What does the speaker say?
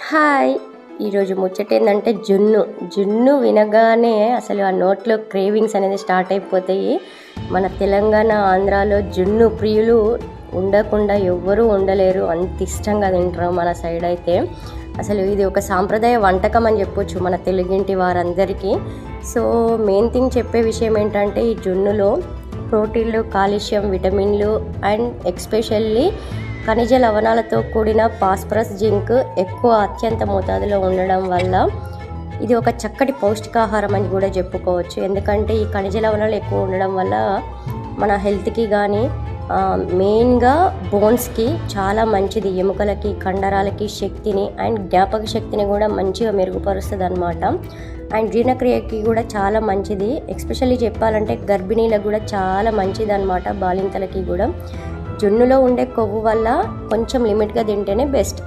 Hi! ఈరోజు ముచ్చటేందంటే జున్ను వినగానే అసలు ఆ నోట్లో క్రేవింగ్స్ అనేది స్టార్ట్ అయిపోతాయి. మన తెలంగాణ, ఆంధ్రాలో జున్ను ప్రియులు ఉండకుండా ఎవ్వరూ ఉండలేరు. అంత ఇష్టంగా తింటారు మన సైడ్ అయితే. అసలు ఇది ఒక సాంప్రదాయ వంటకం అని చెప్పొచ్చు మన తెలుగింటి వారందరికీ. సో మెయిన్ థింగ్ చెప్పే విషయం ఏంటంటే ఈ జున్నులో ప్రోటీన్లు, కాల్షియం, విటమిన్లు అండ్ ఎక్స్పెషల్లీ ఖనిజ లవణాలతో కూడిన ఫాస్ఫరస్, జింక్ ఎక్కువ అత్యంత మోతాదులో ఉండడం వల్ల ఇది ఒక చక్కటి పౌష్టికాహారం అని కూడా చెప్పుకోవచ్చు. ఎందుకంటే ఈ ఖనిజ లవణాలు ఎక్కువ ఉండడం వల్ల మన హెల్త్కి కానీ మెయిన్గా బోన్స్కి చాలా మంచిది. ఎముకలకి, కండరాలకి శక్తిని అండ్ జ్ఞాపక శక్తిని కూడా మంచిగా మెరుగుపరుస్తుంది అనమాట. అండ్ జీర్ణక్రియకి కూడా చాలా మంచిది. ఎస్పెషల్లీ చెప్పాలంటే గర్భిణీలకు కూడా చాలా మంచిది అనమాట, బాలింతలకి కూడా. జున్నులో ఉండే కొవ్వు వల్ల కొంచెం లిమిట్గా తింటేనే బెస్ట్.